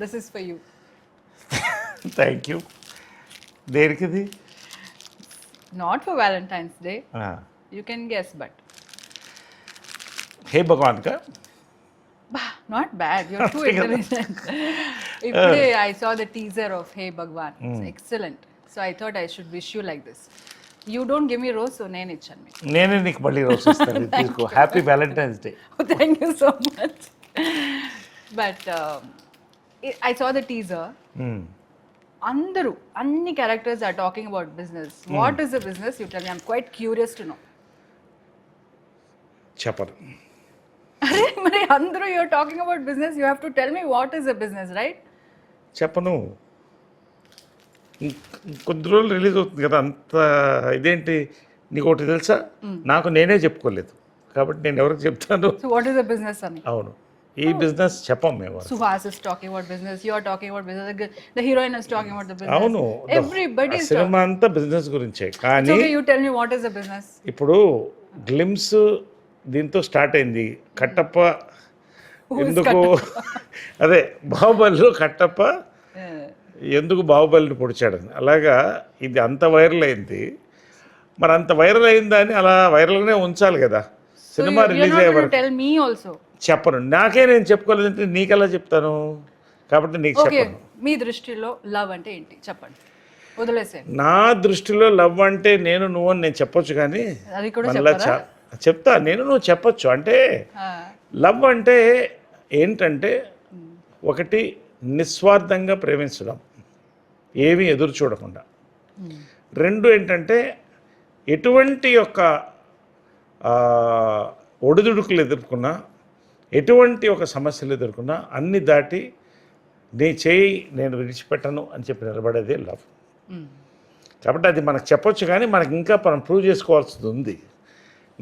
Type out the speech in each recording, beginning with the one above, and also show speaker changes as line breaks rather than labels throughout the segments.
This is for you.
Thank you. దేనికిది?
Not for Valentine's day, you can guess but
hey Bhagavan కా?
not bad, you're too intelligent. Ipude I saw the teaser of Hey Bhagwan, it's excellent, so I thought I should wish you like this. You don't give me rose, so nenu ichanu meeku.
నేనే నీకు మళ్ళీ రోజు ఇస్తాను. తీసుకో. Happy Valentine's day.
Thank you so much. But I saw the teaser. Andaru anni characters are talking about business. What is the business? You tell me. I'm quite curious to know.
చెప్పను.
అరే మరి అందరూ you're talking about business, you have to tell me what is a business, right?
చెప్పను. కొద్ది రోజులు release అవుతుంది కదా, అంత ఇదేంటి? నీకు ఒకటి తెలుసా, నాకు నేనే చెప్పుకోలేదు కాబట్టి నేను ఎవరికి చెప్తాను?
So what is a business అని?
అవును, ఈ బిజినెస్ చెప్పం మేము.
Suhas is talking about business, you are talking about business, the heroine is talking about the business.
అవును,
everybody is
సినిమా అంతా బిజినెస్ గురించే. కానీ
okay, you tell me what is a business.
ఇప్పుడు గ్లిమ్స్ దీంతో start అయింది. కట్టప్ప ఎందుకు, అదే బాహుబలిలో కట్టప్ప ఎందుకు బాహుబలిని పొడిచాడని, అలాగా ఇది అంత వైరల్ అయింది. మరి అంత వైరల్ అయిందని అలా వైరల్గానే ఉంచాలి కదా. సినిమా రిలీజ్ అయ్యే వరకు చెప్పను. నాకే నేను చెప్పుకోలేదంటే నీకెలా చెప్తాను? కాబట్టి నీకు చెప్పను.
మీ దృష్టిలో లవ్ అంటే ఏంటి చెప్పండి, వదిలేసే.
నా దృష్టిలో లవ్ అంటే నేను నువ్వు అని నేను చెప్పొచ్చు, కానీ మళ్ళా చెప్తా నేను నువ్వు చెప్పొచ్చు. అంటే లవ్ అంటే ఏంటంటే ఒకటి నిస్వార్థంగా ప్రేమించడం, ఏమీ ఎదురు చూడకుండా. రెండు ఏంటంటే ఎటువంటి యొక్క ఒడిదుడుకులు ఎదుర్కొన్నా, ఎటువంటి ఒక సమస్యలు ఎదుర్కొన్నా అన్ని దాటి నీ చేయి నేను విడిచిపెట్టను అని చెప్పి నిలబడేదే లవ్. కాబట్టి అది మనకు చెప్పొచ్చు, కానీ మనకి ఇంకా మనం ప్రూవ్ చేసుకోవాల్సింది ఉంది.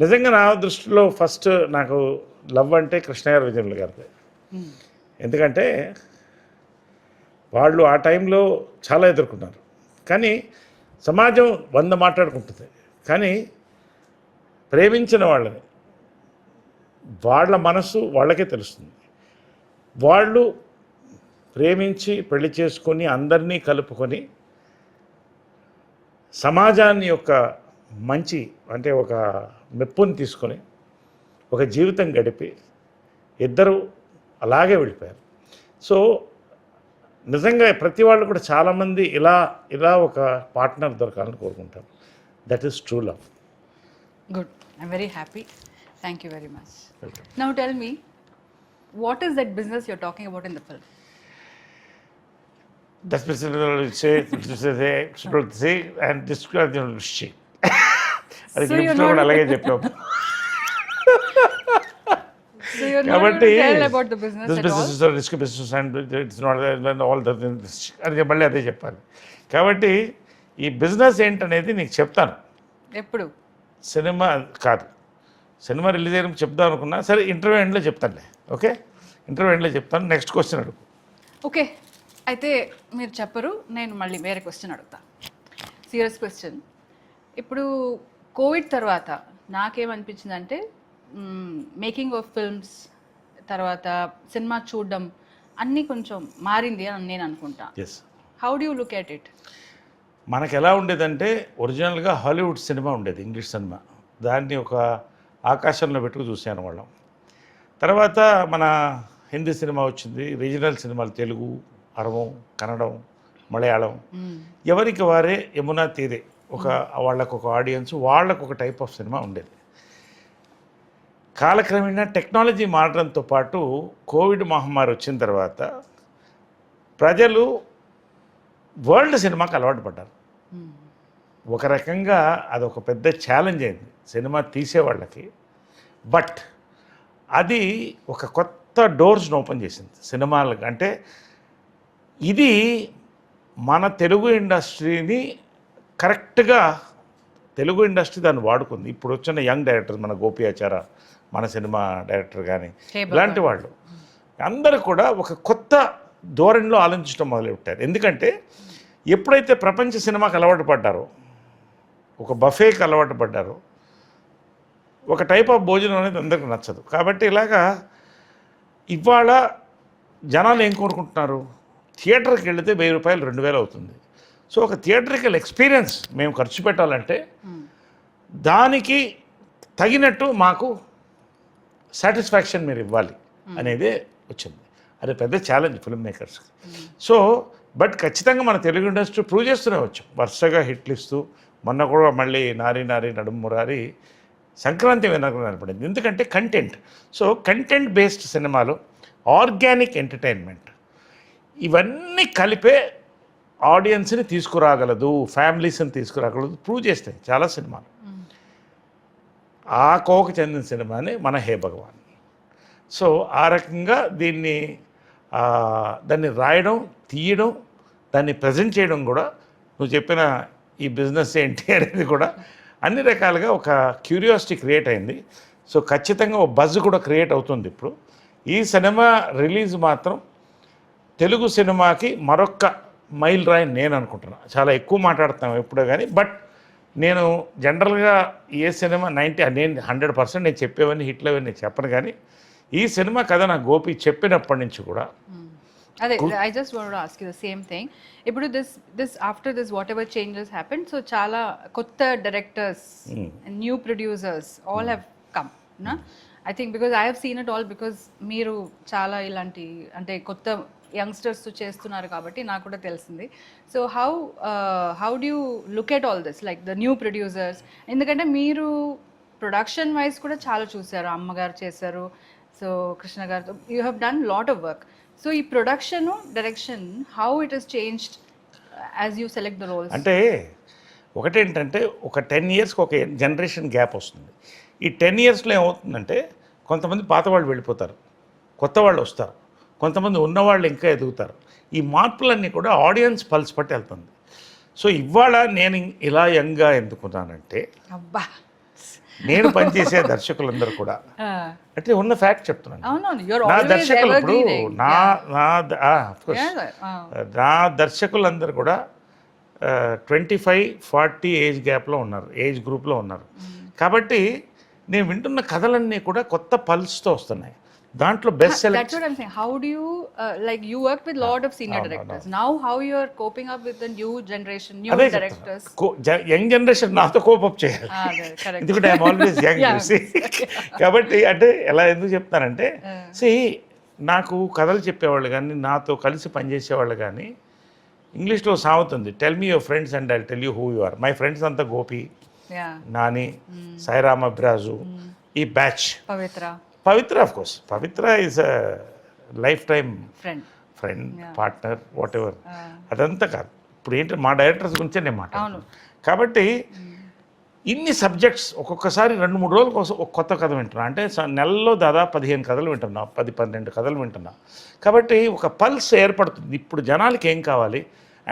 నిజంగా నా దృష్టిలో ఫస్ట్ నాకు లవ్ అంటే కృష్ణగారు, విజయనుల గారిదే. ఎందుకంటే వాళ్ళు ఆ టైంలో చాలా ఎదుర్కొన్నారు. కానీ సమాజం 100 మాట్లాడుకుంటుంది, కానీ ప్రేమించిన వాళ్ళని వాళ్ళ మనసు వాళ్ళకే తెలుస్తుంది. వాళ్ళు ప్రేమించి పెళ్లి చేసుకొని అందరినీ కలుపుకొని సమాజాన్ని యొక్క మంచి అంటే ఒక మెప్పుని తీసుకొని ఒక జీవితం గడిపి ఇద్దరు అలాగే వెళ్ళిపోయారు. సో నిజంగా ప్రతి వాళ్ళు కూడా చాలామంది ఇలా ఒక పార్ట్నర్ దొరకాలని కోరుకుంటారు. That is true love.
Good, I'm very happy. Thank you very much. Now tell me, what is that business you're talking about in the film?
Das and describe the shit. అది గ్లిప్స్లో కూడా అలాగే చెప్పాము. కాబట్టి risk business and it's not all the అది మళ్ళీ అదే చెప్పాలి. కాబట్టి ఈ బిజినెస్ ఏంటనేది నీకు చెప్తాను.
ఎప్పుడు?
సినిమా కాదు, సినిమా రిలీజ్ అయినప్పుడు చెప్దాం అనుకున్నా. సరే, ఇంటర్వ్యూ ఎండ్లో చెప్తానులే. ఓకే, ఇంటర్వ్యూ ఎండ్లో చెప్తాను. నెక్స్ట్ క్వశ్చన్ అడుగు.
ఓకే, అయితే మీరు చెప్పరు, నేను మళ్ళీ వేరే క్వశ్చన్ అడుగుతా. Serious question. ఇప్పుడు కోవిడ్ తర్వాత నాకేమనిపించిందంటే మేకింగ్ ఆఫ్ ఫిల్మ్స్ తర్వాత సినిమా చూడడం అన్నీ కొంచెం మారింది అని నేను అనుకుంటా. How do you look at it?
మనకు ఎలా ఉండేదంటే ఒరిజినల్గా హాలీవుడ్ సినిమా ఉండేది, ఇంగ్లీష్ సినిమా. దాన్ని ఒక ఆకాశంలో పెట్టుకు చూసాను వాళ్ళం. తర్వాత మన హిందీ సినిమా వచ్చింది, రీజనల్ సినిమాలు తెలుగు, అరవం, కన్నడం, మలయాళం. ఎవరికి వారే యమునా తీరే ఒక వాళ్ళకు ఒక ఆడియన్స్, వాళ్ళకు ఒక టైప్ ఆఫ్ సినిమా ఉండేది. కాలక్రమేణా టెక్నాలజీ మారడంతో పాటు కోవిడ్ మహమ్మారి వచ్చిన తర్వాత ప్రజలు వరల్డ్ సినిమాకి అలవాటు పడ్డారు. ఒక రకంగా అదొక పెద్ద ఛాలెంజ్ అయింది సినిమా తీసేవాళ్ళకి. బట్ అది ఒక కొత్త డోర్స్ని ఓపెన్ చేసింది సినిమాలకు. అంటే ఇది మన తెలుగు ఇండస్ట్రీని కరెక్ట్గా తెలుగు ఇండస్ట్రీ దాన్ని వాడుకుంది. ఇప్పుడు వచ్చిన యంగ్ డైరెక్టర్స్, మన గోపియాచార, మన సినిమా డైరెక్టర్ కానీ ఇలాంటి వాళ్ళు అందరూ కూడా ఒక కొత్త ధోరణిలో ఆలోచించడం మొదలుపెట్టారు. ఎందుకంటే ఎప్పుడైతే ప్రపంచ సినిమాకి అలవాటు పడ్డారో, ఒక బఫేకి అలవాటు పడ్డారో, ఒక టైప్ ఆఫ్ భోజనం అనేది అందరికీ నచ్చదు. కాబట్టి ఇలాగా ఇవాళ జనాలు ఏం కోరుకుంటున్నారు? థియేటర్కి వెళితే 1000 రూపాయలు 2000 అవుతుంది. సో ఒక థియేటర్కల్ ఎక్స్పీరియన్స్ మేము ఖర్చు పెట్టాలంటే దానికి తగినట్టు మాకు సాటిస్ఫాక్షన్ మీరు ఇవ్వాలి అనేదే వచ్చింది. అది పెద్ద ఛాలెంజ్ ఫిల్మ్ మేకర్స్కి. సో బట్ ఖచ్చితంగా మన తెలుగు ఇండస్ట్రీ ప్రూవ్ చేస్తూనే వచ్చాం, వరుసగా హిట్లు ఇస్తూ. మొన్న కూడా మళ్ళీ నారి నారి నడుము మురారి సంక్రాంతి వినకు కనపడింది. ఎందుకంటే కంటెంట్. సో కంటెంట్ బేస్డ్ సినిమాలు, ఆర్గానిక్ ఎంటర్టైన్మెంట్ ఇవన్నీ కలిపే ఆడియన్స్ని తీసుకురాగలదు, ఫ్యామిలీస్ని తీసుకురాగలదు ప్రూవ్ చేస్తాయి చాలా సినిమాలు. ఆ కోవకు చెందిన సినిమానే మన హే భగవాన్. సో ఆ రకంగా దాన్ని రాయడం, తీయడం, దాన్ని ప్రజెంట్ చేయడం కూడా, నువ్వు చెప్పిన ఈ బిజినెస్ ఏంటి అనేది కూడా అన్ని రకాలుగా ఒక క్యూరియాసిటీ క్రియేట్ అయింది. సో ఖచ్చితంగా ఒక బజ్ కూడా క్రియేట్ అవుతుంది. ఇప్పుడు ఈ సినిమా రిలీజ్ మాత్రం తెలుగు సినిమాకి మరొక మైల్ రాయి నేను అనుకుంటున్నాను. చాలా ఎక్కువ మాట్లాడుతాం ఎప్పుడో కానీ, బట్ నేను జనరల్గా ఏ సినిమా నేను 100% నేను చెప్పేవన్నీ హిట్లు అవన్నీ నేను చెప్పను. కానీ ఈ సినిమా కథ నా గోపి చెప్పినప్పటి నుంచి కూడా
అదే I just want to ask you the same thing. ఇప్పుడు this after this whatever changes happen, so చాలా కొత్త directors, new producers all have come నా. I think because I have seen it all, because మీరు చాలా ఇలాంటి అంటే కొత్త youngsters చేస్తున్నారు కాబట్టి నాకు కూడా తెలిసింది. So how do you look at all this, like the new producers? ఎందుకంటే మీరు ప్రొడక్షన్ వైజ్ కూడా చాలా చూసారు, అమ్మగారు చేశారు, సో కృష్ణ గారితో you have done lot of work. So ఈ production direction how it has changed as you select the roles?
అంటే ఒకటేంటంటే ఒక 10 yearsకి ఒక జనరేషన్ గ్యాప్ వస్తుంది. ఈ 10 yearsలో ఏమవుతుందంటే కొంతమంది పాత వాళ్ళు వెళ్ళిపోతారు, కొత్త వాళ్ళు వస్తారు, కొంతమంది ఉన్నవాళ్ళు ఇంకా ఎదుగుతారు. ఈ మార్పులన్నీ కూడా ఆడియన్స్ పల్స్ పట్టి వెళ్తుంది. సో ఇవాళ నేను ఇలా యంగ్గా ఎందుకున్నానంటే,
అబ్బా,
నేను పనిచేసే దర్శకులందరూ కూడా అంటే ఉన్న ఫ్యాక్ట్ చెప్తున్నాను. నా దర్శకులు ఇప్పుడు నా దర్శకులందరూ కూడా 25-40 ఏజ్ గ్యాప్లో ఉన్నారు, ఏజ్ గ్రూప్లో ఉన్నారు. కాబట్టి నేను వింటున్న కథలన్నీ కూడా కొత్త పల్స్తో వస్తున్నాయి. దాంట్లో best select.
That's what I'm saying. How do you like you worked with lot of senior directors. Now how you are coping up with the new generation, new directors?
Young generation నాతో cope up చేయాలి, ఎందుకంటే I'm always young. కాబట్టి అంటే ఎలా ఎందుకు చెప్తానంటే, నాకు కథలు చెప్పేవాళ్ళు కానీ, నాతో కలిసి పనిచేసేవాళ్ళు కానీ, ఇంగ్లీష్లో సాగుతుంది, tell me your friends and I tell you who you are. My friends అంతా గోపి, నాని, సాయిరామ్ అబ్రాజు, ఈ batch. Pavitra of course, Pavitra is a lifetime friend, partner, whatever. అదంతా కాదు, ఇప్పుడు ఏంటి మా డైరెక్టర్స్ గురించే నేను మాట్లాడుతున్నాను. కాబట్టి ఇన్ని సబ్జెక్ట్స్ ఒక్కొక్కసారి 2-3 రోజుల కోసం ఒక కొత్త కథ వింటున్నా. అంటే నెలలో దాదాపు 15 కథలు వింటున్నా, 10-12 కథలు వింటున్నా. కాబట్టి ఒక పల్స్ ఏర్పడుతుంది, ఇప్పుడు జనాలకి ఏం కావాలి.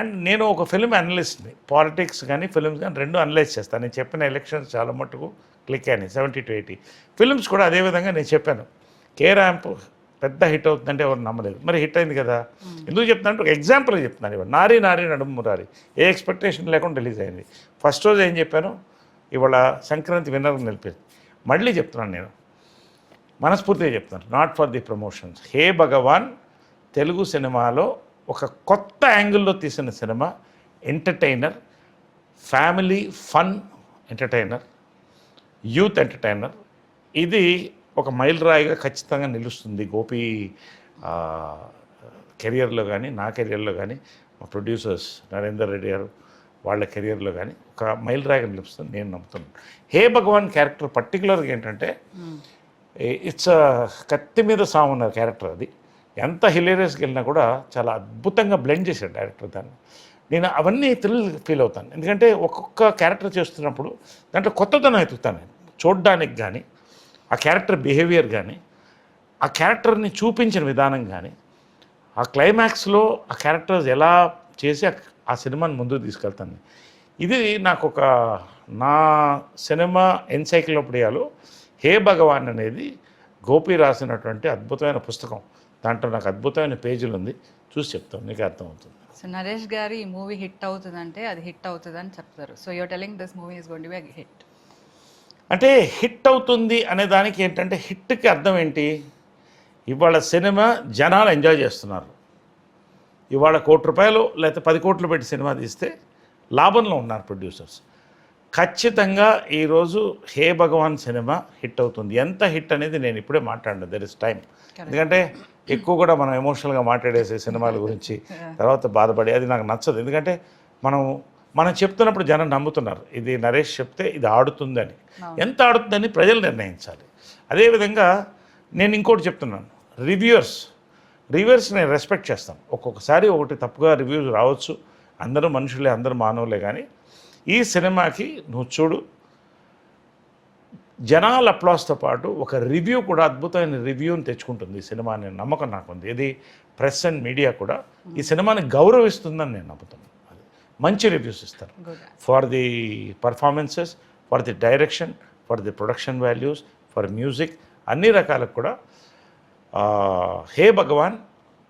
అండ్ నేను ఒక ఫిల్మ్ అనలిస్ట్ని, పాలిటిక్స్ కానీ ఫిల్మ్స్ కానీ రెండు అనలైజ్ చేస్తాను. నేను చెప్పిన ఎలక్షన్స్ చాలా మట్టుకు క్లిక్ అయినాయి, 70-80 ఫిల్మ్స్ కూడా అదేవిధంగా నేను చెప్పాను. కే ర్యాంప్ పెద్ద హిట్ అవుతుందంటే ఎవరు నమ్మలేదు, మరి హిట్ అయింది కదా. ఎందుకు చెప్తానంటే ఒక ఎగ్జాంపుల్ చెప్తున్నాను. ఇవాళ నారి నారి నడుము మురారి ఏ ఎక్స్పెక్టేషన్ లేకుండా రిలీజ్ అయింది. ఫస్ట్ రోజు ఏం చెప్పాను, ఇవాళ సంక్రాంతి విన్నర్ని నిలిపేది. మళ్ళీ చెప్తున్నాను, నేను మనస్ఫూర్తిగా చెప్తాను, నాట్ ఫర్ ది ప్రమోషన్స్. హే భగవాన్ తెలుగు సినిమాలో ఒక కొత్త యాంగిల్లో తీసిన cinema, entertainer, family fun entertainer, youth entertainer. ఇది ఒక మైల్ రాయిగా ఖచ్చితంగా నిలుస్తుంది గోపి కెరియర్లో కానీ, నా కెరియర్లో కానీ, మా ప్రొడ్యూసర్స్ నరేందర్ రెడ్డి గారు వాళ్ళ కెరియర్లో కానీ ఒక మైల్ రాయిగా నిలుస్తుంది నేను నమ్ముతున్నాను. హే భగవాన్ క్యారెక్టర్ పర్టికులర్గా ఏంటంటే, ఇట్స్ కత్తి మీద సాగున్న క్యారెక్టర్. అది ఎంత హిలేరియస్కి వెళ్ళినా కూడా చాలా అద్భుతంగా బ్లెండ్ చేశాడు డైరెక్టర్ దాన్ని. నేను అవన్నీ ఫీల్ అవుతాను, ఎందుకంటే ఒక్కొక్క క్యారెక్టర్ చేస్తున్నప్పుడు దాంట్లో కొత్తదనం ఎత్తుతాను నేను చూడడానికి. కానీ ఆ క్యారెక్టర్ బిహేవియర్ కానీ, ఆ క్యారెక్టర్ని చూపించిన విధానం కానీ, ఆ క్లైమాక్స్లో ఆ క్యారెక్టర్స్ ఎలా చేసి ఆ సినిమాని ముందుకు తీసుకెళ్తాను. ఇది నాకు ఒక నా సినిమా ఎన్సైక్లోపీడియాలో హే భగవాన్ అనేది గోపి రాసినటువంటి అద్భుతమైన పుస్తకం. దాంట్లో నాకు అద్భుతమైన పేజీలు ఉంది, చూసి చెప్తాను, నీకు అర్థమవుతుంది.
సో నరేష్ గారి ఈ మూవీ హిట్ అవుతుందంటే అది హిట్ అవుతుందని చెప్తారు. So you're telling this movie is going to be a hit.
అంటే హిట్ అవుతుంది అనే దానికి ఏంటంటే, హిట్కి అర్థం ఏంటి, ఇవాళ సినిమా జనాలు ఎంజాయ్ చేస్తున్నారు. ఇవాళ ₹1 లేకపోతే 10 కోట్లు పెట్టి సినిమా తీస్తే లాభంలో ఉన్నారు ప్రొడ్యూసర్స్. ఖచ్చితంగా ఈరోజు హే భగవాన్ సినిమా హిట్ అవుతుంది. ఎంత హిట్ అనేది నేను ఇప్పుడే మాట్లాడను, దెర్ ఇస్ టైం. ఎందుకంటే ఎక్కువ కూడా మనం ఎమోషనల్గా మాట్లాడేసే సినిమాల గురించి తర్వాత బాధపడి అది నాకు నచ్చదు. ఎందుకంటే మనం చెప్తున్నప్పుడు జనం నమ్ముతున్నారు, ఇది నరేష్ చెప్తే ఇది ఆడుతుందని. ఎంత ఆడుతుందని ప్రజలు నిర్ణయించాలి. అదేవిధంగా నేను ఇంకోటి చెప్తున్నాను, రివ్యూవర్స్ నేను రెస్పెక్ట్ చేస్తాను. ఒక్కొక్కసారి ఒకటి తప్పుగా రివ్యూస్ రావచ్చు, అందరూ మనుషులే, అందరూ మానవులే. కానీ ఈ సినిమాకి నువ్వు చూడు, జనాల అప్లాస్తో పాటు ఒక రివ్యూ కూడా అద్భుతమైన రివ్యూని తెచ్చుకుంటుంది ఈ సినిమా అనే నమ్మకం నాకుంది. ఇది ప్రెస్ అండ్ మీడియా కూడా ఈ సినిమాని గౌరవిస్తుందని నేను నమ్ముతున్నాను. అది మంచి రివ్యూస్ ఇస్తారు for the performances, for the direction, for the production values, for music, అన్ని రకాలకు కూడా. హే భగవాన్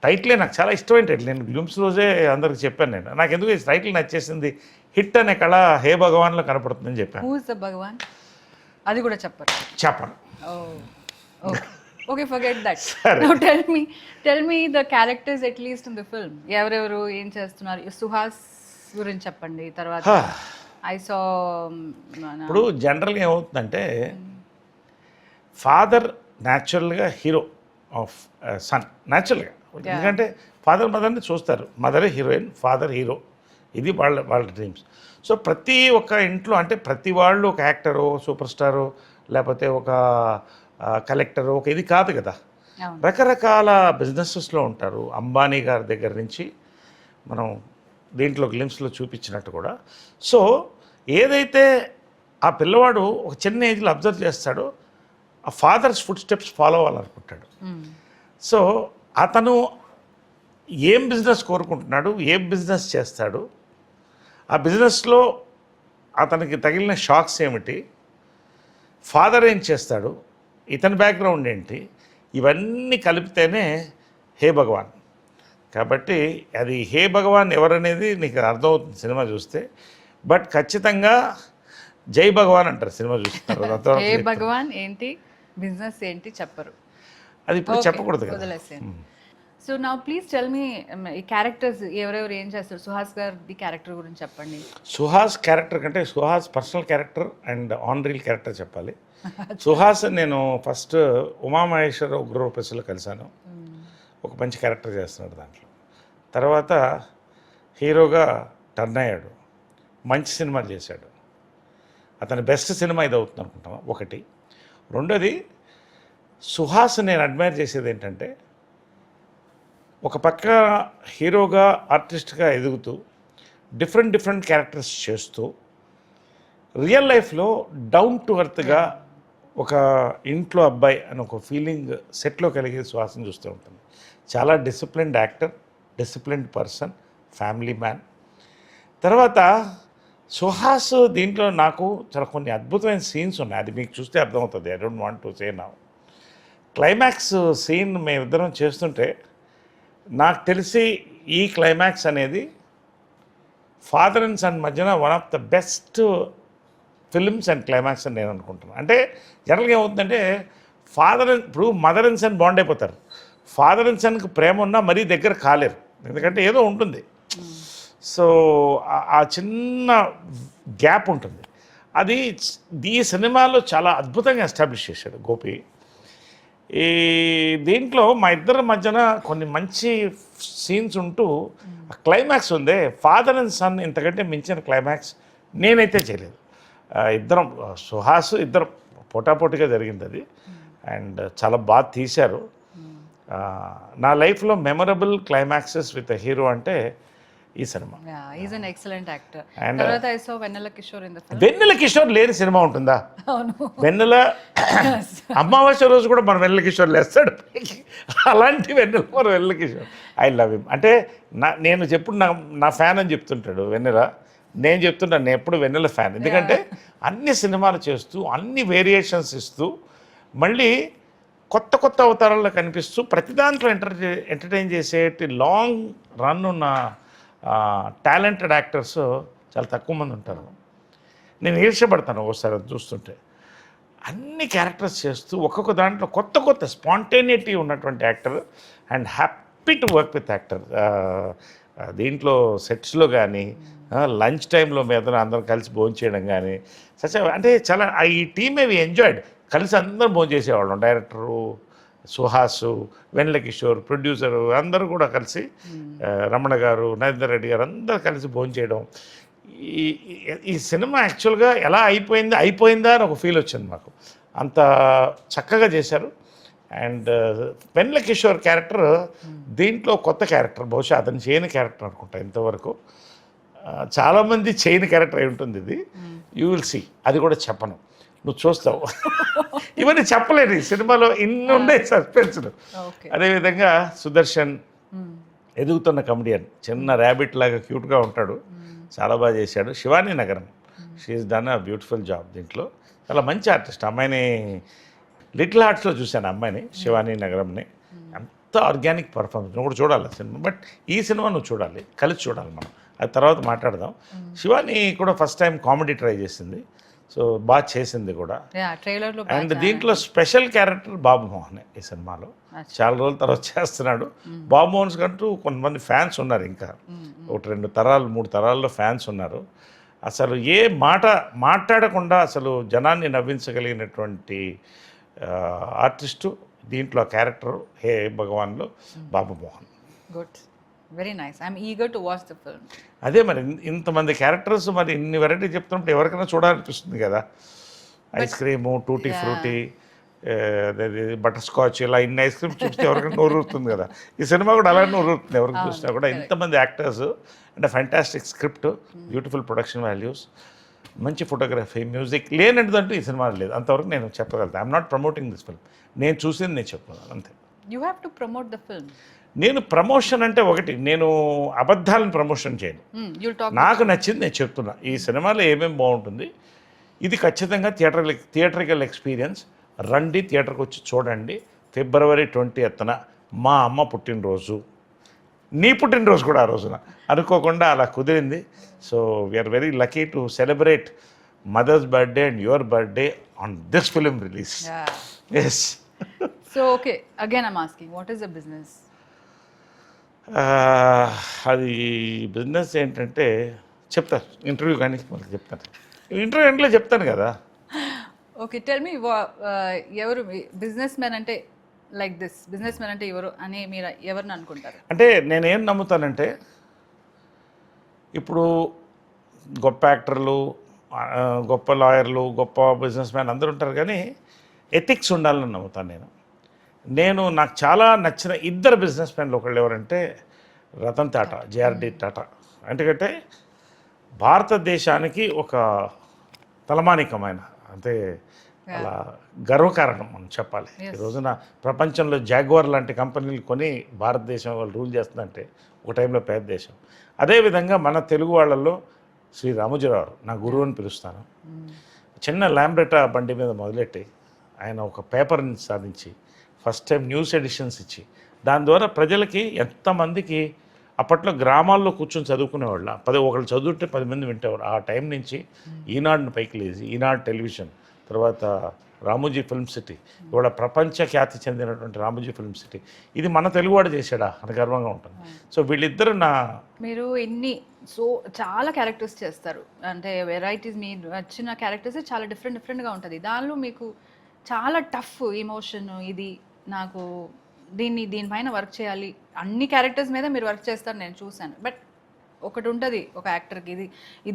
టైటిలే నాకు చాలా ఇష్టమైన టైటిల్. నేను గ్లిమ్స్ రోజే అందరికి చెప్పాను. నాకు ఎందుకు ఈ టైటిల్ నచ్చేసింది, హిట్ అనే కళ హే భగవాన్లో కనపడుతుందని చెప్పాను.
హూ ఇస్ ద భగవాన్ అది కూడా
చెప్పను.
Okay, forget that. Now tell me the characters at least in the film. ఎవరెవరు ఏం చేస్తున్నారు? సుహాస్ గురించి చెప్పండి. తర్వాత ఐ సా
ఇప్పుడు జనరల్గా ఏమవుతుందంటే ఫాదర్ న్యాచురల్గా హీరో ఆఫ్ సన్, న్యాచురల్గా. ఎందుకంటే ఫాదర్ మదర్ని చూస్తారు, మదరే హీరోయిన్, ఫాదర్ హీరో. ఇది వాళ్ళ డ్రీమ్స్. సో ప్రతి ఒక్క ఇంట్లో అంటే ప్రతి వాళ్ళు ఒక యాక్టరో, సూపర్ స్టారో, లేకపోతే ఒక కలెక్టరో, ఒక ఇది కాదు కదా. రకరకాల బిజినెసెస్లో ఉంటారు. అంబానీ గారి దగ్గర నుంచి మనం దీంట్లో గ్లిమ్స్లో చూపించినట్టు కూడా. సో ఏదైతే ఆ పిల్లవాడు ఒక చిన్న ఏజ్లో అబ్జర్వ్ చేస్తాడో ఆ ఫాదర్స్ ఫుడ్ స్టెప్స్ ఫాలో అవ్వాలనుకుంటాడు. సో అతను ఏం బిజినెస్ కోరుకుంటున్నాడు, ఏం బిజినెస్ చేస్తాడు, ఆ బిజినెస్లో అతనికి తగిలిన షాక్స్ ఏమిటి, ఫాదర్ ఏం చేస్తాడు, ఇతని బ్యాక్గ్రౌండ్ ఏంటి, ఇవన్నీ కలిపితేనే హే భగవాన్. కాబట్టి అది హే భగవాన్ ఎవరనేది నీకు అర్థమవుతుంది సినిమా చూస్తే. బట్ ఖచ్చితంగా జై భగవాన్ అంటారు సినిమా చూస్తారు.
హే భగవాన్ ఏంటి, బిజినెస్ ఏంటి చెప్పరు,
అది ఇప్పుడు చెప్పకూడదు కదా.
సో నా ప్లీజ్ టెల్ మీ ఈ క్యారెక్టర్స్ ఎవరెవరు ఏం చేస్తారు. సుహాస్ గారి క్యారెక్టర్ గురించి చెప్పండి.
సుహాస్ క్యారెక్టర్ కంటే Suhas personal character and on reel character చెప్పాలి. సుహాస్ నేను ఫస్ట్ ఉమామహేశ్వర ఉగ్రరూపేశ్లో కలిశాను. ఒక మంచి క్యారెక్టర్ చేస్తున్నాడు దాంట్లో. తర్వాత హీరోగా టర్న్ అయ్యాడు, మంచి సినిమాలు చేశాడు. అతని బెస్ట్ సినిమా ఇది అవుతుంది అనుకుంటాను ఒకటి. రెండోది సుహాస్ నేను అడ్మైర్ చేసేది ఏంటంటే ఒక పక్క హీరోగా ఆర్టిస్ట్గా ఎదుగుతూ డిఫరెంట్ క్యారెక్టర్స్ చేస్తూ రియల్ లైఫ్లో డౌన్ టు ఎర్త్గా ఒక ఇంట్లో అబ్బాయి అని ఒక ఫీలింగ్ సెట్లో కలిగే సుహాస్ని చూస్తూ ఉంటుంది. చాలా disciplined actor, disciplined person, family man. తర్వాత సుహాస్ దీంట్లో నాకు చాలా కొన్ని అద్భుతమైన సీన్స్ ఉన్నాయి, అది మీకు చూస్తే అర్థమవుతుంది. I don't want to say now. Climax scene మేమిద్దరం చేస్తుంటే నాకు తెలిసి ఈ క్లైమాక్స్ అనేది ఫాదర్ అండ్ సన్ మధ్యన one of the best films and climax అని నేను అనుకుంటున్నాను. అంటే జనరల్గా ఏమవుతుందంటే ఇప్పుడు మదర్ అండ్ సన్ బాండ్ అయిపోతారు. ఫాదర్ అండ్ సన్కి ప్రేమ ఉన్నా మరీ దగ్గర కాలేరు, ఎందుకంటే ఏదో ఉంటుంది. సో ఆ చిన్న గ్యాప్ ఉంటుంది. అది ఈ సినిమాలో చాలా అద్భుతంగా ఎస్టాబ్లిష్ చేశాడు గోపి. ఈ దీంట్లో మా ఇద్దరి మధ్యన కొన్ని మంచి సీన్స్ ఉంటూ క్లైమాక్స్ ఉందే, ఫాదర్ అండ్ సన్ ఇంతకంటే మించిన క్లైమాక్స్ నేనైతే చేయలేదు. ఇద్దరం సుహాస్ ఇద్దరం పోటాపోటీగా జరిగింది అది. అండ్ చాలా బాగా తీశారు. నా లైఫ్లో మెమరబుల్ క్లైమాక్సెస్ విత్ హీరో అంటే ఈ సినిమా.
Is an excellent actor. తర్వాత I saw Vennela Kishore in the film.
Vennela Kishore లేని సినిమా ఉంటుందా?
అవును,
వెన్నెల అమావాస్య రోజు కూడా మన వెన్నెల కిషోర్ లేస్తాడు. అలాంటి వెన్నెల కిషోర్ ఐ లవ్ హిమ్. అంటే నేను చెప్పుడు నా ఫ్యాన్ అని చెప్తుంటాడు వెన్నెల. నేను చెప్తున్నాను నేను ఎప్పుడు వెన్నెల ఫ్యాన్. ఎందుకంటే అన్ని సినిమాలు చేస్తూ అన్ని వేరియేషన్స్ ఇస్తూ మళ్ళీ కొత్త అవతారాల్లో కనిపిస్తూ ప్రతి దాంట్లో ఎంటర్టైన్ చేసేటి లాంగ్ రన్ ఉన్న టాలెంటెడ్ యాక్టర్స్ చాలా తక్కువ మంది ఉంటారు. నేను ఈర్ష్యపడతాను ఒకసారి చూస్తుంటే. అన్ని క్యారెక్టర్స్ చేస్తూ ఒక్కొక్క దాంట్లో కొత్త స్పాంటేనిటీ ఉన్నటువంటి actor and happy to work with actor. దీంట్లో సెట్స్లో కానీ లంచ్ టైంలో మీద అందరం కలిసి భోజనం చేయడం కానీ అంటే చాలా ఈ టీమ్ వి ఎంజాయ్డ్. కలిసి అందరం భోజనం చేసేవాళ్ళం. డైరెక్టరు సుహాసు, వెన్నెల కిషోర్, ప్రొడ్యూసరు అందరూ కూడా కలిసి, రమణ గారు, నరేందర్ రెడ్డి గారు అందరూ కలిసి భోజనం చేయడం. ఈ సినిమా యాక్చువల్గా ఎలా అయిపోయిందా అని ఒక ఫీల్ వచ్చింది మాకు. అంత చక్కగా చేశారు. అండ్ వెన్నెల కిషోర్ క్యారెక్టర్ దీంట్లో కొత్త క్యారెక్టర్, బహుశా అతను చేయని క్యారెక్టర్ అనుకుంటా ఇంతవరకు. చాలామంది చేయని క్యారెక్టర్ అయి ఉంటుంది ఇది. You will see. అది కూడా చెప్పను, నువ్వు చూస్తావు. ఇవన్నీ చెప్పలేను. ఈ సినిమాలో ఇన్ని ఉండే సస్పెన్స్లు. అదేవిధంగా సుదర్శన్ ఎదుగుతున్న కమెడియన్, చిన్న ర్యాబిట్ లాగా క్యూట్గా ఉంటాడు, చాలా బాగా చేశాడు. శివానీ నగరం, she's done a beautiful job దీంట్లో. చాలా మంచి ఆర్టిస్ట్. అమ్మాయిని లిటిల్ హార్ట్స్లో చూశాను, అమ్మాయిని, శివానీ నగరంని. అంత ఆర్గానిక్ పర్ఫార్మెన్స్. నువ్వు కూడా చూడాలి సినిమా. బట్ ఈ సినిమా నువ్వు చూడాలి, కలిసి చూడాలి మనం. అది తర్వాత మాట్లాడదాం. శివానీ కూడా ఫస్ట్ టైం కామెడీ ట్రై చేసింది, సో బాగా చేసింది కూడా. అండ్ దీంట్లో స్పెషల్ క్యారెక్టర్ బాబు మోహన్ ఈ సినిమాలో. చాలా రోజుల తర్వాత చేస్తున్నాడు. బాబు మోహన్ కంటూ కొంతమంది ఫ్యాన్స్ ఉన్నారు, ఇంకా 1-2 తరాలు 3 తరాల్లో ఫ్యాన్స్ ఉన్నారు. అసలు ఏ మాట మాట్లాడకుండా అసలు జనాన్ని నవ్వించగలిగినటువంటి ఆర్టిస్టు దీంట్లో క్యారెక్టర్ హే భగవాన్లో Babu Mohan.
Good, very nice. I'm eager to watch the film.
అదే మరి ఇంతమంది క్యారెక్టర్స్, మరి ఇన్ని వెరైటీ చెప్తున్నప్పుడు ఎవరికైనా చూడాలనిపిస్తుంది కదా. Ice cream, tutti frutti, butter scotch, ఇలా ఇన్ని ఐస్ క్రీమ్స్ చూస్తే ఎవరికైనా నోరుతుంది కదా. ఈ సినిమా కూడా అలాగే నోరుతుంది ఎవరికి చూసినా కూడా. ఇంతమంది యాక్టర్స్ అంటే fantastic script, beautiful production values, మంచి ఫోటోగ్రఫీ, మ్యూజిక్ లేనటువంటూ ఈ సినిమా లేదు. అంతవరకు నేను చెప్పగలుగుతాను. I'm not promoting this film. నేను చూసింది నేను చెప్తున్నాను అంతే.
You have to promote the film.
నేను ప్రమోషన్ అంటే ఒకటి, నేను అబద్ధాలను ప్రమోషన్ చేయను. నాకు నచ్చింది నేను చెప్తున్నా. ఈ సినిమాలో ఏమేమి బాగుంటుంది, ఇది ఖచ్చితంగా థియేటరికల్ ఎక్స్పీరియన్స్. రండి, థియేటర్కి వచ్చి చూడండి. February 20th మా అమ్మ పుట్టినరోజు, నీ పుట్టినరోజు కూడా ఆ రోజున అనుకోకుండా అలా కుదిరింది. So we are very lucky to celebrate mother's birthday and your birthday on this film release. Yes.
So okay, again I'm asking, what is the business?
అది బిజినెస్ ఏంటంటే చెప్తాను ఇంటర్వ్యూ, కానీ మనకి చెప్తాను ఇంటర్వ్యూ ఎంట్లో చెప్తాను కదా.
ఓకే, టెల్ మీ, ఎవరు business man అంటే, లైక్ దిస్ బిజినెస్ మ్యాన్ అంటే ఎవరు అని మీరు ఎవరిని అనుకుంటారు?
అంటే నేనేం నమ్ముతానంటే, ఇప్పుడు గొప్ప యాక్టర్లు, గొప్ప లాయర్లు, గొప్ప బిజినెస్ మ్యాన్ అందరూ ఉంటారు, కానీ ఎథిక్స్ ఉండాలని నమ్ముతాను నేను. నాకు చాలా నచ్చిన 2 బిజినెస్ మ్యాన్లు ఒకళ్ళు ఎవరంటే రతన్ టాటా, జేఆర్డి టాటా. ఎందుకంటే భారతదేశానికి ఒక తలమానికమైన, అంటే అలా గర్వకారణం మనం చెప్పాలి. ఈ రోజున ప్రపంచంలో జాగ్వార్ లాంటి కంపెనీలు కొని భారతదేశం వాళ్ళు రూల్ చేస్తుందంటే ఒక టైంలో పెద్ద దేశం. అదేవిధంగా మన తెలుగు వాళ్ళల్లో శ్రీ రామోజీరావు నా గురువు అని పిలుస్తాను. చిన్న ల్యాంబ్రెటా బండి మీద మొదలెట్టి ఆయన ఒక పేపర్ని సాధించి ఫస్ట్ టైం న్యూస్ ఎడిషన్స్ ఇచ్చి, దాని ద్వారా ప్రజలకి ఎంతమందికి అప్పట్లో గ్రామాల్లో కూర్చొని చదువుకునేవాళ్ళ, ఒకళ్ళు చదువుంటే 10 మంది వింటేవారు. ఆ టైం నుంచి ఈనాడుని పైకి లేచి, ఈనాడు టెలివిజన్, తర్వాత రామోజీ ఫిల్మ్ సిటీ, ఇవాళ ప్రపంచ ఖ్యాతి చెందినటువంటి రామోజీ ఫిల్మ్ సిటీ, ఇది మన తెలుగువాడు చేశాడా అని గర్వంగా ఉంటుంది. సో వీళ్ళిద్దరు
మీరు చాలా క్యారెక్టర్స్ చేస్తారు, అంటే వెరైటీస్, మీరు వచ్చిన క్యారెక్టర్స్ చాలా డిఫరెంట్గా ఉంటుంది. దానిలో మీకు చాలా టఫ్ ఎమోషన్, ఇది నాకు దీనిపైన వర్క్ చేయాలి, అన్ని క్యారెక్టర్స్ మీద మీరు వర్క్ చేస్తారు నేను చూశాను. బట్ ఒకటి ఉంటుంది ఒక యాక్టర్కి, ఇది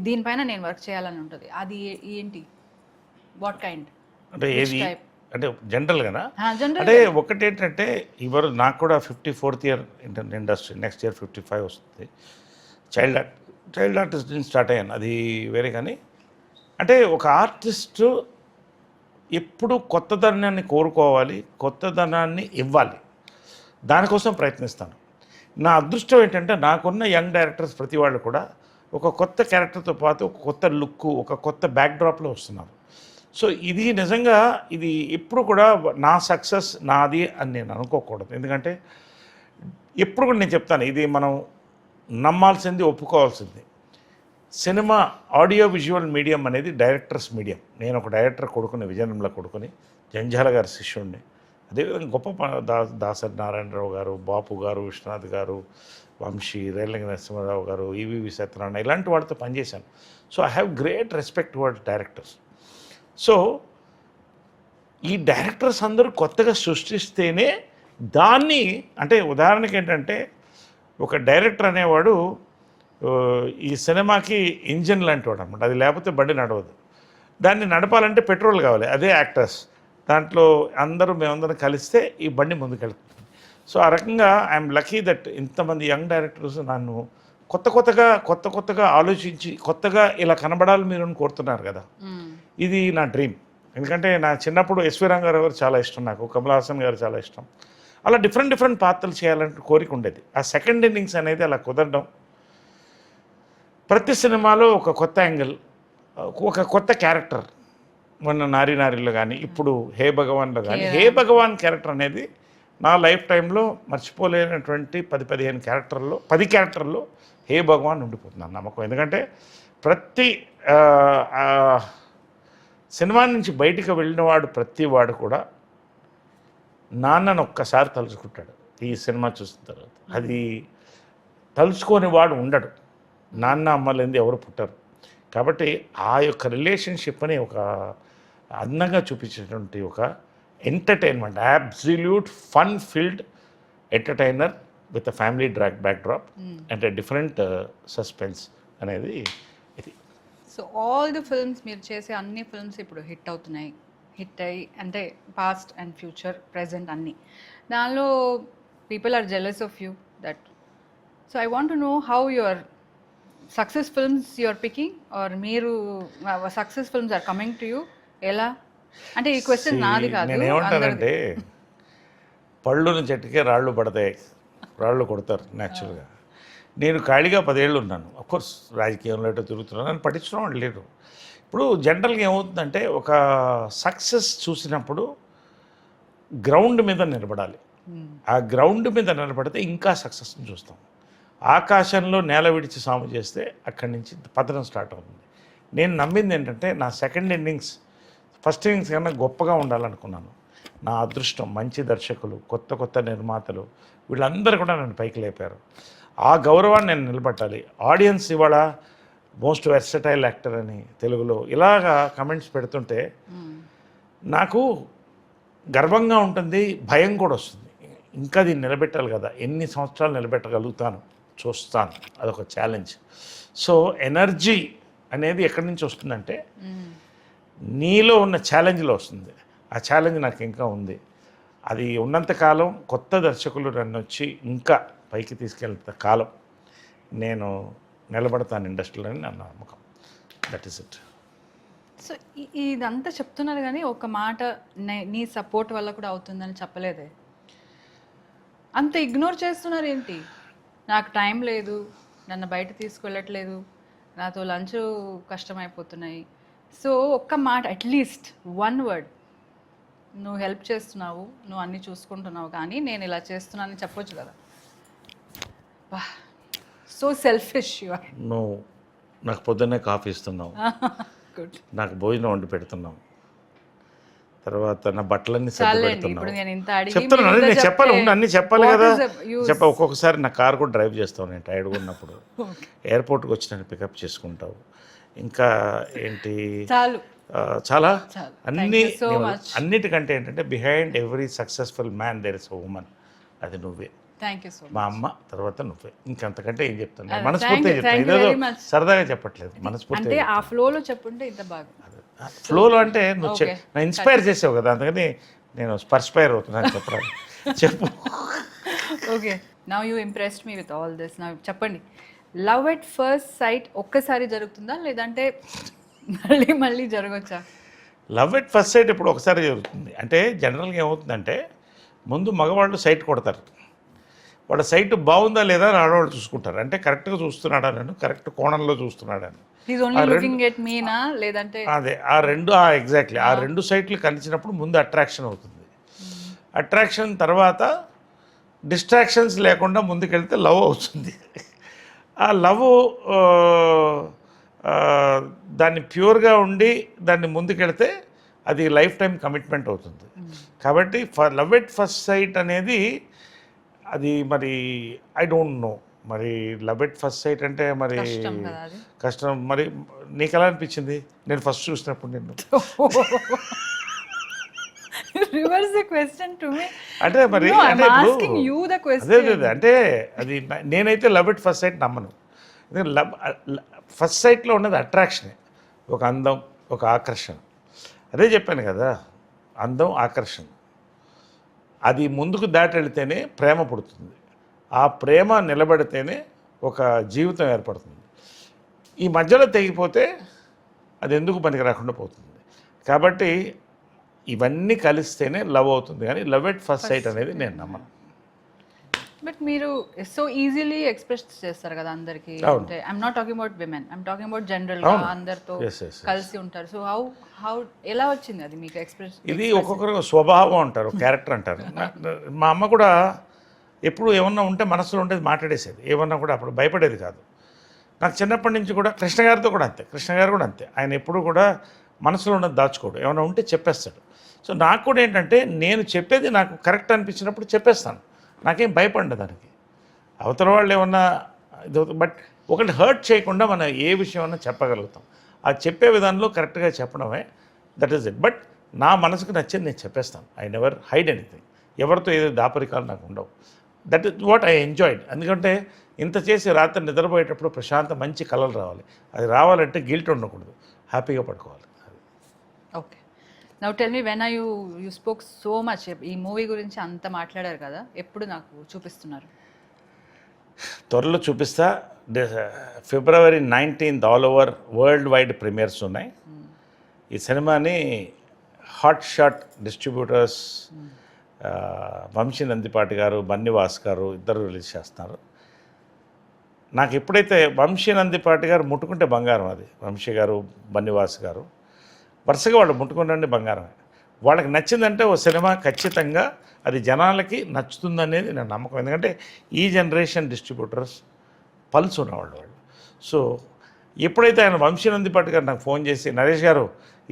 దీనిపైన నేను వర్క్ చేయాలని ఉంటుంది. అది ఏంటి? What kind?
అంటే ఏది అంటే జనరల్గానా? అంటే ఒకటి ఏంటంటే, ఇవరు నాకు కూడా 54th year industry, next year 55 వస్తుంది. చైల్డ్ ఆర్టిస్ట్ నుంచి స్టార్ట్ అయ్యాను, అది వేరే. కానీ అంటే ఒక ఆర్టిస్టు ఎప్పుడు కొత్తదనాన్ని కోరుకోవాలి, కొత్తదనాన్ని ఇవ్వాలి, దానికోసం ప్రయత్నిస్తాను. నా అదృష్టం ఏంటంటే నాకున్న యంగ్ డైరెక్టర్స్ ప్రతి వాళ్ళు కూడా ఒక కొత్త క్యారెక్టర్తో పాటు ఒక కొత్త లుక్, ఒక కొత్త బ్యాక్డ్రాప్లో వస్తున్నారు. సో ఇది నిజంగా ఇది ఎప్పుడు కూడా నా సక్సెస్ నాది అని నేను అనుకోకూడదు. ఎందుకంటే ఎప్పుడు కూడా నేను చెప్తాను, ఇది మనం నమ్మాల్సింది, ఒప్పుకోవాల్సింది. సినిమా ఆడియో విజువల్ మీడియం అనేది డైరెక్టర్స్ మీడియం. నేను ఒక డైరెక్టర్ కొడుకుని, విజయనంలో కొడుకుని, జంజాల గారి శిష్యుడిని. అదేవిధంగా గొప్ప దాసరి నారాయణరావు గారు, బాపు గారు, విశ్వనాథ్ గారు, వంశీ, రేలంగి నరసింహారావు గారు, ఈవీవి సత్యనారాయణ ఇలాంటి వాళ్ళతో పనిచేశాను. So I have great respect towards directors. So ఈ డైరెక్టర్స్ అందరూ కొత్తగా సృష్టిస్తేనే దాన్ని, అంటే ఉదాహరణకి ఏంటంటే ఒక డైరెక్టర్ అనేవాడు ఈ సినిమాకి ఇంజిన్ లాంటి వాడు అనమాట. అది లేకపోతే బండి నడవదు. దాన్ని నడపాలంటే పెట్రోల్ కావాలి. అదే యాక్టర్స్. దాంట్లో మేమందరం కలిస్తే ఈ బండి ముందుకెళ్తుంది. సో ఆ రకంగా ఐఎమ్ లక్కీ దట్ ఇంతమంది యంగ్ డైరెక్టర్స్ నన్ను కొత్తగా ఆలోచించి కొత్తగా ఇలా కనబడాలి మీరు అని కోరుతున్నారు కదా. ఇది నా డ్రీమ్. ఎందుకంటే నా చిన్నప్పుడు ఎస్వి రంగారావు గారు చాలా ఇష్టం, నాకు కమల్ హాసన్ గారు చాలా ఇష్టం. అలా డిఫరెంట్ పాత్రలు చేయాలంటే కోరిక ఉండేది. ఆ సెకండ్ ఇన్నింగ్స్ అనేది అలా కుదరడం, ప్రతి సినిమాలో ఒక కొత్త యాంగిల్, ఒక కొత్త క్యారెక్టర్. మొన్న నారిలో కానీ, ఇప్పుడు హే భగవాన్లో కానీ, హే భగవాన్ క్యారెక్టర్ అనేది నా లైఫ్ టైంలో మర్చిపోలేనటువంటి 10-15 క్యారెక్టర్లో 10 క్యారెక్టర్లో హే భగవాన్ ఉండిపోతున్నాను నమ్మకం. ఎందుకంటే ప్రతి సినిమా నుంచి బయటికి వెళ్ళినవాడు ప్రతి వాడు కూడా నాన్నను ఒక్కసారి తలుచుకుంటాడు ఈ సినిమా చూసిన తర్వాత. అది తలుచుకోని వాడు ఉండడు. నాన్న అమ్మలేంది ఎవరు పుట్టరు. కాబట్టి ఆ యొక్క రిలేషన్షిప్ని ఒక అందంగా చూపించేటువంటి ఒక entertainment, absolute fun field entertainer with a family backdrop and different suspense అనేది ఇది.
సో ఆల్ ది ఫిల్మ్స్ మీరు చేసే అన్ని ఫిల్మ్స్ ఇప్పుడు హిట్ అయ్యి అంటే పాస్ట్ అండ్ ఫ్యూచర్ ప్రెజెంట్ అన్నీ, దానిలో people are jealous of you that. So I want to know how your success films you're picking or మీరు success films are coming to you. ఎలా అంటే ఈ క్వశ్చన్ నాది కాదు.
నేను ఏమంటానంటే పళ్ళుని చెట్టుకే రాళ్ళు పడతాయి, రాళ్ళు కొడతారు న్యాచురల్గా. నేను ఖాళీగా 10 ఏళ్ళు ఉన్నాను. అఫ్కోర్స్ రాజకీయంలో ఎటో తిరుగుతున్నాను, నన్ను పట్టించడం వాళ్ళు లేరు. ఇప్పుడు జనరల్గా ఏమవుతుందంటే ఒక సక్సెస్ చూసినప్పుడు గ్రౌండ్ మీద నిలబడాలి. ఆ గ్రౌండ్ మీద నిలబడితే ఇంకా సక్సెస్ని చూస్తాం. ఆకాశంలో నేల విడిచి సాము చేస్తే అక్కడి నుంచి పతనం స్టార్ట్ అవుతుంది. నేను నమ్మింది ఏంటంటే నా సెకండ్ ఇన్నింగ్స్ ఫస్ట్ ఇన్నింగ్స్ కన్నా గొప్పగా ఉండాలనుకున్నాను. నా అదృష్టం మంచి దర్శకులు, కొత్త నిర్మాతలు వీళ్ళందరూ కూడా నన్ను పైకి లేపారు. ఆ గౌరవాన్ని నేను నిలబెట్టాలి. ఆడియన్స్ ఇవాళ మోస్ట్ వెర్సటైల్ యాక్టర్ అని తెలుగులో ఇలాగా కమెంట్స్ పెడుతుంటే నాకు గర్వంగా ఉంటుంది, భయం కూడా వస్తుంది. ఇంకా దీన్ని నిలబెట్టాలి కదా, ఎన్ని సంవత్సరాలు నిలబెట్టగలుగుతాను చూస్తాను, అదొక ఛాలెంజ్. సో ఎనర్జీ అనేది ఎక్కడి నుంచి వస్తుందంటే నీలో ఉన్న ఛాలెంజ్లో వస్తుంది. ఆ ఛాలెంజ్ నాకు ఇంకా ఉంది. అది ఉన్నంతకాలం కొత్త దర్శకులు నన్ను వచ్చి ఇంకా పైకి తీసుకెళ్తే కాలం నేను నిలబడతాను ఇండస్ట్రీలో అని నా నమ్మకం. That is it.
సో ఇదంతా చెప్తున్నారు కానీ ఒక మాట నీ సపోర్ట్ వల్ల కూడా అవుతుందని చెప్పలేదే. అంత ఇగ్నోర్ చేస్తున్నారు ఏంటి? నాకు టైం లేదు, నన్ను బయట తీసుకెళ్ళట్లేదు, నాతో లంచ్ కష్టమైపోతున్నాయి. సో ఒక్క మాట, అట్లీస్ట్ 1 వర్డ్, నువ్వు హెల్ప్ చేస్తున్నావు, నువ్వు అన్నీ చూసుకుంటున్నావు, కానీ నేను ఇలా చేస్తున్నానని చెప్పొచ్చు కదా. So selfish you are.
నువ్వు నాకు పొద్దున్నే కాఫీ ఇస్తున్నావు,
గుడ్,
నాకు భోజనం వండి పెడుతున్నావు, తర్వాత నా బట్టలన్నీ సర్ది పెడుతున్నావు. చెప్తున్నాను, నేను చెప్పాలి, అన్నీ చెప్పాలి కదా. ఒక్కొక్కసారి నా కార్ కూడా డ్రైవ్ చేస్తావు నేను టైర్డ్గా ఉన్నప్పుడు. ఎయిర్పోర్ట్కి వచ్చి నన్ను పికప్ చేసుకుంటావు. ఇంకా ఏంటి, చాలా అన్నిటికంటే ఏంటంటే behind every successful man there is a woman. అది నువ్వే. మా అమ్మ తర్వాత నువ్వే. ఇంకంతకంటే ఏం చెప్తాను, మనస్ఫూర్తిగా చెప్తాను. ఇదేదో సరదాగా చెప్పట్లేదు, మనస్ఫూర్తిగా.
ఆ ఫ్లోలో చెప్పుంటే ఇంత బాగా.
ఫ్లోలో అంటే నువ్వు నా ఇన్స్పైర్ చేసావు కదా, అందుకని నేను స్పర్స్పైర్ అవుతున్నాను చెప్పరాదు. చెప్పు.
Okay, now you impressed me with all this. Now చెప్పండి, లవ్ ఎట్ ఫస్ట్ సైట్ ఒక్కసారి జరుగుతుందా, లేదంటే మళ్ళీ జరగచ్చా?
లవ్ ఎట్ ఫస్ట్ సైట్ ఇప్పుడు ఒకసారి జరుగుతుంది. అంటే జనరల్గా ఏమవుతుందంటే ముందు మగవాళ్ళు సైట్ కొడతారు. వాళ్ళ సైట్ బాగుందా లేదా అని ఆడవాళ్ళు చూసుకుంటారు. అంటే కరెక్ట్గా చూస్తున్నాడా, నేను కరెక్ట్ కోణంలో చూస్తున్నాడని. అదే ఎగ్జాక్ట్లీ ఆ 2 సైట్లు కలిసినప్పుడు ముందు అట్రాక్షన్ అవుతుంది. అట్రాక్షన్ తర్వాత డిస్ట్రాక్షన్స్ లేకుండా ముందుకెళ్తే లవ్ అవుతుంది. ఆ లవ్ దాన్ని ప్యూర్గా ఉండి దాన్ని ముందుకెళ్తే అది లైఫ్ టైం కమిట్మెంట్ అవుతుంది. కాబట్టి లవ్ ఎట్ ఫస్ట్ సైట్ అనేది అది మరి ఐ డోంట్ నో, మరి లవ్ ఎట్ ఫస్ట్ సైట్ అంటే మరి
కష్టం కదా అది.
కష్టం. మరి నీకు ఎలా అనిపించింది నేను ఫస్ట్ చూసినప్పుడు నిన్ను?
Reverse the question to me.
అంటే మరి
No, I'm
అంటే ఇప్పుడు
asking you the question.
అదే అదే అంటే అది నేనైతే లవ్ ఎట్ ఫస్ట్ సైట్ నమ్మను. లవ్ ఫస్ట్ సైట్లో ఉన్నది అట్రాక్షనే, ఒక అందం, ఒక ఆకర్షణ. అదే చెప్పాను కదా, అందం, ఆకర్షణ. అది ముందుకు దాటి వెళితేనే ప్రేమ పుడుతుంది. ఆ ప్రేమ నిలబడితేనే ఒక జీవితం ఏర్పడుతుంది. ఈ మధ్యలో తెగిపోతే అది ఎందుకు పనికి రాకుండా పోతుంది. కాబట్టి ఇవన్నీ కలిస్తేనే లవ్ అవుతుంది, కానీ లవ్ ఎట్ ఫస్ట్ సైట్ అనేది నేను నమ్మను.
బట్ మీరు సో ఈజీలీ ఎక్స్ప్రెస్ చేస్తారు కదా అందరికి.
అవును.
అంటే I'm not talking about women, I'm talking about general గా
అవును.
అందరితో
Yes, yes, yes.
కలిసి ఉంటారు. సో హౌ ఎలా వచ్చింది అది మీకు ఎక్స్ప్రెస్?
ఇది ఒక్కొక్కరు స్వభావం అంటారు, క్యారెక్టర్ అంటారు. మా అమ్మ కూడా ఎప్పుడు ఏమన్నా ఉంటే మనసులో ఉండేది మాట్లాడేసేది, ఏమన్నా కూడా అప్పుడు భయపడేది కాదు. నాకు చిన్నప్పటి నుంచి కూడా కృష్ణ గారితో కూడా అంతే, కృష్ణ గారు కూడా అంతే. ఆయన ఎప్పుడు కూడా మనసులో ఉన్నది దాచుకోడు, ఏమైనా ఉంటే చెప్పేస్తాడు. సో నాకు కూడా ఏంటంటే నేను చెప్పేది నాకు కరెక్ట్ అనిపించినప్పుడు చెప్పేస్తాను, నాకేం భయపడ్డా దానికి. అవతల వాళ్ళు ఏమన్నా ఇది, బట్ ఒకటి హర్ట్ చేయకుండా మనం ఏ విషయం అన్నా చెప్పగలుగుతాం. ఆ చెప్పే విధానంలో కరెక్ట్గా చెప్పడమే, దట్ ఈస్ ఇట్. బట్ నా మనసుకు నచ్చింది నేను చెప్పేస్తాను. I never hide anything. ఎవరితో ఏదో దాపరికాలు నాకు ఉండవు. That is what I enjoyed. ఎందుకంటే ఇంత చేసి రాత్రి నిద్రపోయేటప్పుడు ప్రశాంత మంచి కలలు రావాలి. అది రావాలంటే గిల్ట్ ఉండకూడదు, హ్యాపీగా పడుకోవాలి.
Okay, now tell me, when you spoke so much, ఈ మూవీ గురించి అంత మాట్లాడారు కదా, ఎప్పుడు నాకు చూపిస్తున్నారు?
త్వరలో చూపిస్తా. February 19th all over world wide premieres ఉన్నాయి. ఈ సినిమాని hot shot distributors Vamsi Nandipati గారు, బన్నివాస్ గారు ఇద్దరు రిలీజ్ చేస్తున్నారు. నాకు ఎప్పుడైతే వంశీ నందిపాటి గారు ముట్టుకుంటే బంగారం, అది వంశీ గారు, బన్నివాస్ గారు వరుసగా వాళ్ళు ముట్టుకుంటే బంగారమే. వాళ్ళకి నచ్చిందంటే ఓ సినిమా ఖచ్చితంగా అది జనాలకి నచ్చుతుందనేది నా నమ్మకం. ఎందుకంటే ఈ జనరేషన్ డిస్ట్రిబ్యూటర్స్ పల్స్ ఉన్నవాళ్ళు వాళ్ళు. సో ఎప్పుడైతే ఆయన వంశీ నందిపాటి గారు నాకు ఫోన్ చేసి, నరేష్ గారు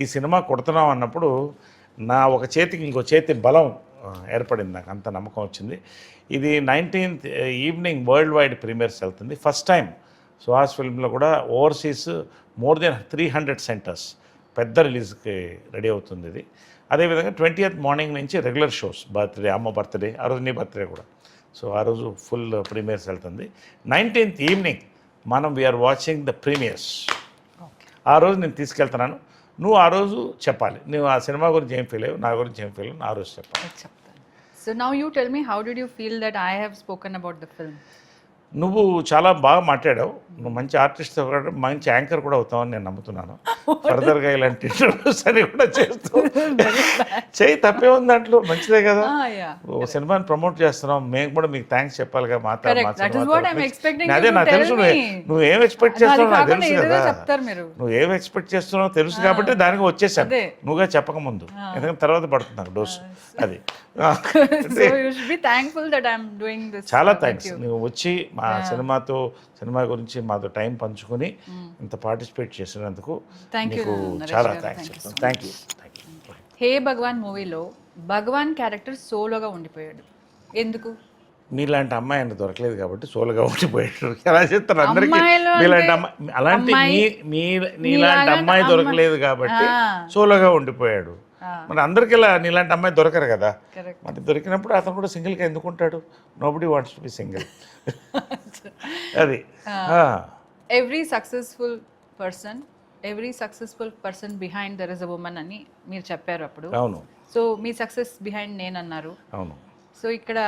ఈ సినిమా కొడుతున్నాం అన్నప్పుడు నా ఒక చేతికి ఇంకో చేతి బలం ఏర్పడింది, నాకు అంత నమ్మకం వచ్చింది. ఇది 19th evening world wide premieres వెళ్తుంది. ఫస్ట్ టైం సుహాస్ ఫిల్మ్లో కూడా ఓవర్సీస్ మోర్ దెన్ 300 సెంటర్స్ పెద్ద రిలీజ్కి రెడీ అవుతుంది ఇది. అదేవిధంగా 20th మార్నింగ్ నుంచి రెగ్యులర్ షోస్, బర్త్డే, అమ్మ బర్త్డే, ఆ రోజు నీ బర్త్డే కూడా. సో ఆ రోజు ఫుల్ ప్రీమియర్స్ వెళ్తుంది. 19th ఈవినింగ్ మనం వీఆర్ వాచింగ్ ద ప్రీమియర్స్. ఆ రోజు నేను తీసుకెళ్తున్నాను, నువ్వు ఆ రోజు చెప్పాలి, నువ్వు ఆ సినిమా గురించి ఏం ఫీల్ అయ్యావు, నా గురించి ఏం ఫీల్ అయ్యావు, నా రోజు చెప్పాలి.
చెప్తాను. So now you tell me, how did you feel that I have spoken about the film?
నువ్వు చాలా బాగా మాట్లాడావు, నువ్వు మంచి ఆర్టిస్ట్, మంచి యాంకర్ కూడా అవుతావని నేను నమ్ముతున్నాను. ఫర్దర్గా ఇలాంటి ఇంటర్వ్యూస్ అని కూడా చేస్తూ చేయి, తప్పే ఉంది దాంట్లో, మంచిదే కదా. ఓ సినిమాని ప్రమోట్ చేస్తున్నాం, మేము కూడా మీకు థ్యాంక్స్ చెప్పాలిగా. అదే నాకు తెలుసు, నువ్వు ఏం ఎక్స్పెక్ట్ చేస్తున్నావు నాకు తెలుసు కదా, నువ్వు ఏం ఎక్స్పెక్ట్ చేస్తున్నావు తెలుసు కాబట్టి దానికి వచ్చేసాను, నువ్వుగా చెప్పకముందు. ఎందుకంటే తర్వాత పడుతుంది నాకు డోసు. అది చాలా థ్యాంక్స్, నువ్వు వచ్చి మా సినిమా గురించి మాతో టైం పంచుకొని ఇంత పార్టిసిపేట్ చేసినందుకు నీకు చాలా థ్యాంక్స్ చెప్తాను. Thank you.
హే భగవాన్ మూవీలో భగవాన్ క్యారెక్టర్ సోలోగా ఉండిపోయాడు, ఎందుకు?
మీలాంటి అమ్మాయి ఆయన దొరకలేదు కాబట్టి సోలోగా ఉండిపోయాడు. ఎలా చెప్తారు అందరికీ, మీలాంటి అమ్మాయి, అలాంటి నీలాంటి అమ్మాయి దొరకలేదు కాబట్టి సోలోగా ఉండిపోయాడు. మరి అందరికి ఇలా నీలాంటి అమ్మాయి దొరకరు కదా, మరి దొరికినప్పుడు అతను కూడా సింగిల్గా ఎందుకుంటాడు? Nobody wants to be single. అది
every successful person behind there is a woman అని మీరు చెప్పారు అప్పుడు.
అవును.
సో మీ సక్సెస్ బిహైండ్ నేను అన్నారు.
అవును.
సో ఇక్కడ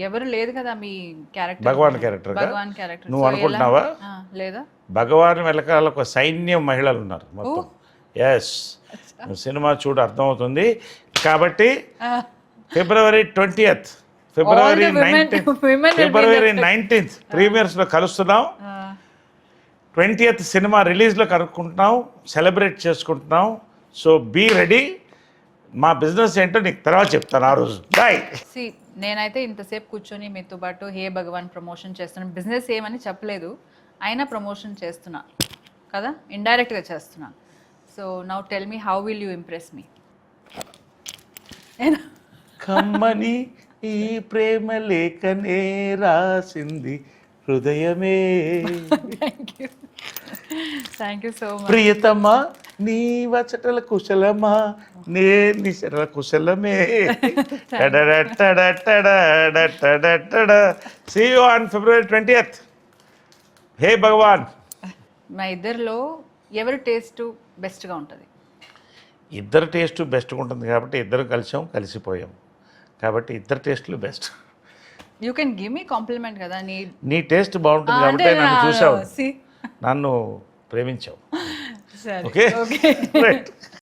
ఎవరు లేదు కదా మీ క్యారెక్టర్,
భగవాన్ క్యారెక్టర్ నువ్వు అనుకుంటున్నావా?
లేదా,
భగవాన్ వెనకాల ఒక సైన్యం మహిళలు ఉన్నారు మొత్తం. ఎస్, సినిమా చూడు అర్థమవుతుంది. కాబట్టి February 20th, February 19th ప్రీమియర్స్లో కలుస్తున్నాం. 20th సినిమా రిలీజ్లో కనుక్కుంటున్నాం, సెలబ్రేట్ చేసుకుంటున్నాం. So be ready. మా బిజినెస్ ఏంటో నీకు తర్వాత చెప్తాను ఆ రోజు. బాయ్.
నేనైతే ఇంతసేపు కూర్చొని మీతో పాటు హే భగవాన్ ప్రమోషన్ చేస్తున్నాను. బిజినెస్ ఏమని చెప్పలేదు, అయినా ప్రమోషన్ చేస్తున్నా కదా, ఇండైరెక్ట్గా చేస్తున్నా. So now tell me how will you impress మీ?
కమ్మని ఈ ప్రేమ లేఖనే రాసింది హృదయమే.
Thank you so much.
ప్రియతమా నీ వచటల కుశలమా నే నిశల కుశలమే. See you on February 20th. హే భగవాన్.
మా ఇద్దరిలో ఎవరి టేస్ట్ బెస్ట్గా ఉంటుంది?
ఇద్దరు టేస్ట్ బెస్ట్గా ఉంటుంది కాబట్టి ఇద్దరు కలిసిపోయాం కాబట్టి ఇద్దరు టేస్ట్లు best.
You can give me compliment కదా.
నీ టేస్ట్ బాగుంటుంది కాబట్టి నన్ను చూసావు, నన్ను ప్రేమించావు.
సరే
ఓకే
ఓకే.
రైట్.